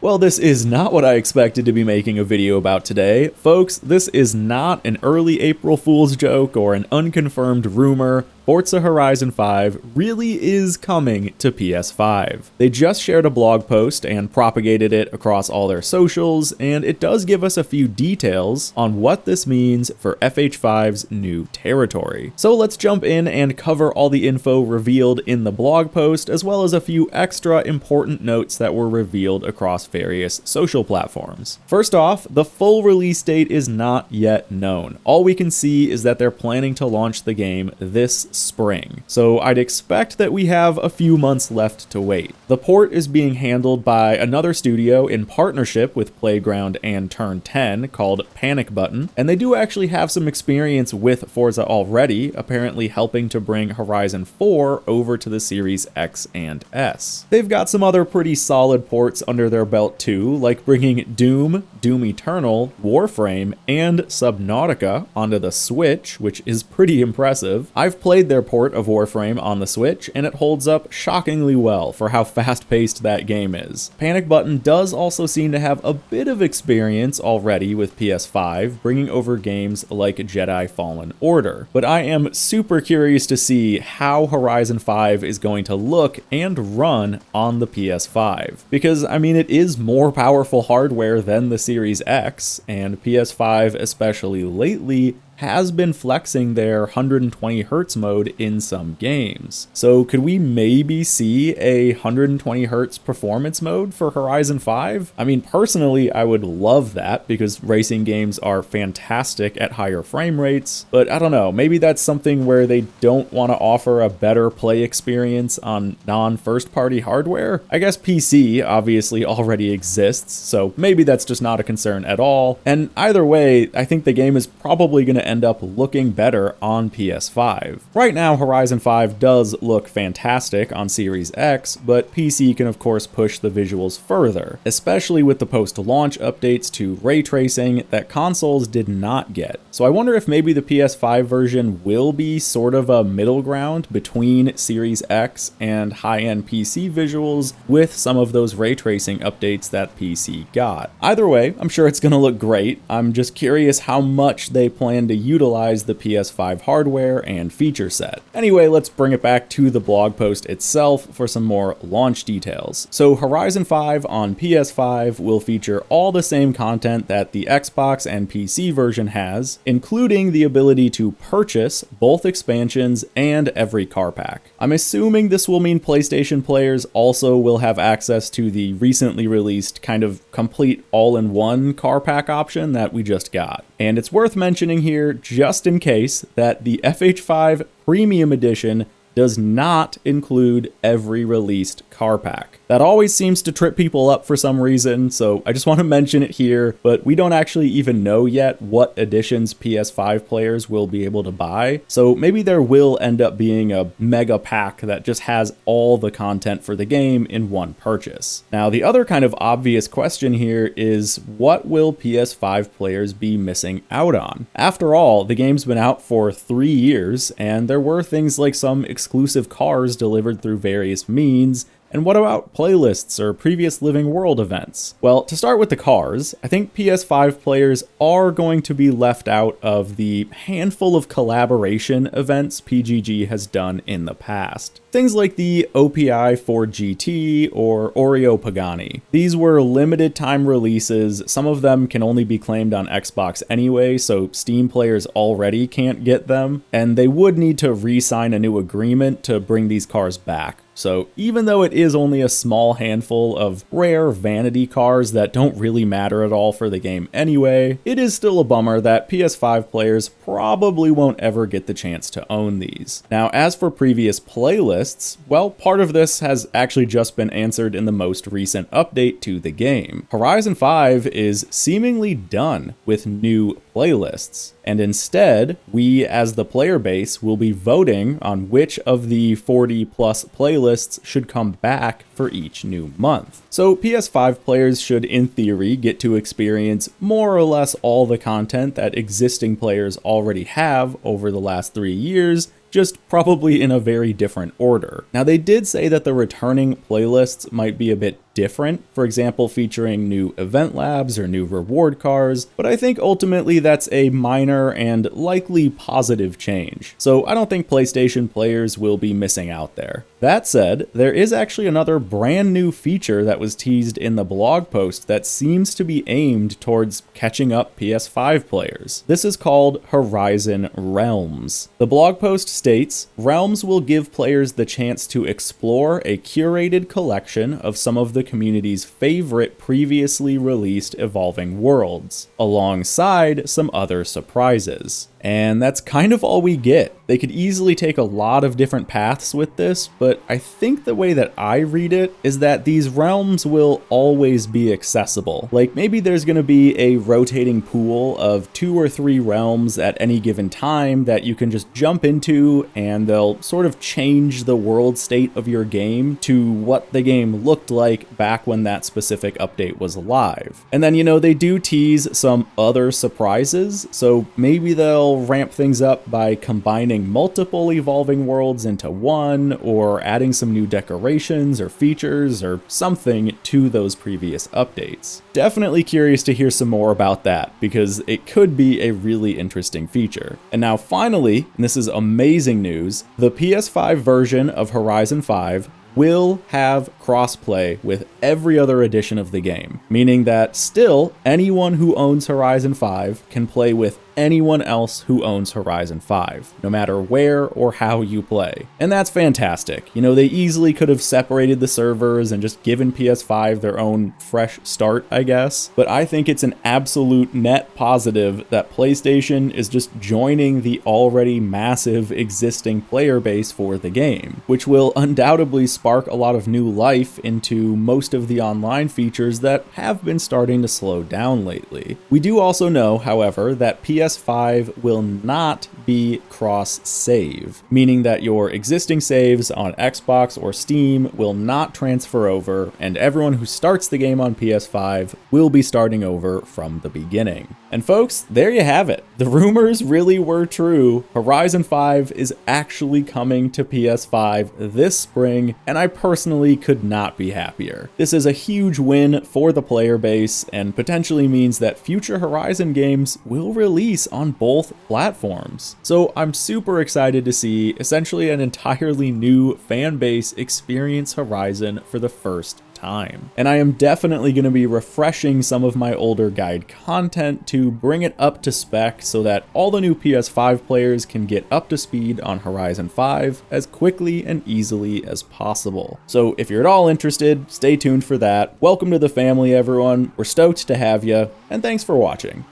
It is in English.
Well, this is not what I expected to be making a video about today. Folks, this is not an early April Fool's joke or an unconfirmed rumor. Forza Horizon 5 really is coming to PS5. They just shared a blog post and propagated it across all their socials, and it does give us a few details on what this means for FH5's new territory. So let's jump in and cover all the info revealed in the blog post, as well as a few extra important notes that were revealed across various social platforms. First off, the full release date is not yet known. All we can see is that they're planning to launch the game this spring, so I'd expect that we have a few months left to wait. The port is being handled by another studio in partnership with Playground and Turn 10 called Panic Button, and they do actually have some experience with Forza already, apparently helping to bring Horizon 4 over to the Series X and S. They've got some other pretty solid ports under their belt too, like bringing Doom, Doom Eternal, Warframe, and Subnautica onto the Switch, which is pretty impressive. I've played their port of Warframe on the Switch, and it holds up shockingly well for how fast-paced that game is. Panic Button does also seem to have a bit of experience already with PS5, bringing over games like Jedi Fallen Order, but I am super curious to see how Horizon 5 is going to look and run on the PS5, because I mean, it is more powerful hardware than the Series X, and PS5, especially lately, has been flexing their 120Hz mode in some games. So could we maybe see a 120Hz performance mode for Horizon 5? I mean, personally, I would love that because racing games are fantastic at higher frame rates, but I don't know, maybe that's something where they don't want to offer a better play experience on non-first party hardware. I guess PC obviously already exists, so maybe that's just not a concern at all. And either way, I think the game is probably going to end up looking better on PS5. Right now, Horizon 5 does look fantastic on Series X, but PC can of course push the visuals further, especially with the post-launch updates to ray tracing that consoles did not get. So I wonder if maybe the PS5 version will be sort of a middle ground between Series X and high-end PC visuals with some of those ray tracing updates that PC got. Either way, I'm sure it's gonna look great. I'm just curious how much they plan to utilize the PS5 hardware and feature set. Anyway, let's bring it back to the blog post itself for some more launch details. So Horizon 5 on PS5 will feature all the same content that the Xbox and PC version has, including the ability to purchase both expansions and every car pack. I'm assuming this will mean PlayStation players also will have access to the recently released kind of complete all-in-one car pack option that we just got. And it's worth mentioning here, just in case, that the FH5 Premium Edition does not include every released car pack. That always seems to trip people up for some reason, so I just want to mention it here, but we don't actually even know yet what editions PS5 players will be able to buy, so maybe there will end up being a mega pack that just has all the content for the game in one purchase. Now, the other kind of obvious question here is, what will PS5 players be missing out on? After all, the game's been out for 3 years, and there were things like some exclusive cars delivered through various means. And what about playlists or previous Living World events? Well, to start with the cars, I think PS5 players are going to be left out of the handful of collaboration events PGG has done in the past. Things like the OPI Ford GT or Oreo Pagani. These were limited time releases. Some of them can only be claimed on Xbox anyway, so Steam players already can't get them, and they would need to re-sign a new agreement to bring these cars back. So even though it is only a small handful of rare vanity cars that don't really matter at all for the game anyway, it is still a bummer that PS5 players probably won't ever get the chance to own these. Now, as for previous playlists, well, part of this has actually just been answered in the most recent update to the game. Horizon 5 is seemingly done with new playlists, and instead, we as the player base will be voting on which of the 40 plus playlists should come back for each new month. So PS5 players should in theory get to experience more or less all the content that existing players already have over the last 3 years, just probably in a very different order. Now, they did say that the returning playlists might be a bit different, for example, featuring new event labs or new reward cars, but I think ultimately that's a minor and likely positive change. So I don't think PlayStation players will be missing out there. That said, there is actually another brand new feature that was teased in the blog post that seems to be aimed towards catching up PS5 players. This is called Horizon Realms. The blog post states, Realms will give players the chance to explore a curated collection of some of the community's favorite previously released evolving worlds, alongside some other surprises. And that's kind of all we get. They could easily take a lot of different paths with this, but I think the way that I read it is that these realms will always be accessible. Like maybe there's going to be a rotating pool of 2 or 3 realms at any given time that you can just jump into, and they'll sort of change the world state of your game to what the game looked like back when that specific update was live. And then, they do tease some other surprises, so maybe they'll ramp things up by combining multiple evolving worlds into one, or adding some new decorations or features or something to those previous updates. Definitely curious to hear some more about that, because it could be a really interesting feature. And now finally, and this is amazing news, the PS5 version of Horizon 5 will have crossplay with every other edition of the game, meaning that still anyone who owns Horizon 5 can play with anyone else who owns Horizon 5, no matter where or how you play. And that's fantastic. They easily could have separated the servers and just given PS5 their own fresh start, I guess, but I think it's an absolute net positive that PlayStation is just joining the already massive existing player base for the game, which will undoubtedly spark a lot of new life into most of the online features that have been starting to slow down lately. We do also know, however, that PS5 will not be cross-save, meaning that your existing saves on Xbox or Steam will not transfer over, and everyone who starts the game on PS5 will be starting over from the beginning. And folks, there you have it. The rumors really were true. Horizon 5 is actually coming to PS5 this spring, and I personally could not be happier. This is a huge win for the player base, and potentially means that future Horizon games will release on both platforms. So I'm super excited to see essentially an entirely new fan base experience Horizon for the first time. And I am definitely going to be refreshing some of my older guide content to bring it up to spec so that all the new PS5 players can get up to speed on Horizon 5 as quickly and easily as possible. So if you're at all interested, stay tuned for that. Welcome to the family, everyone. We're stoked to have you, and thanks for watching.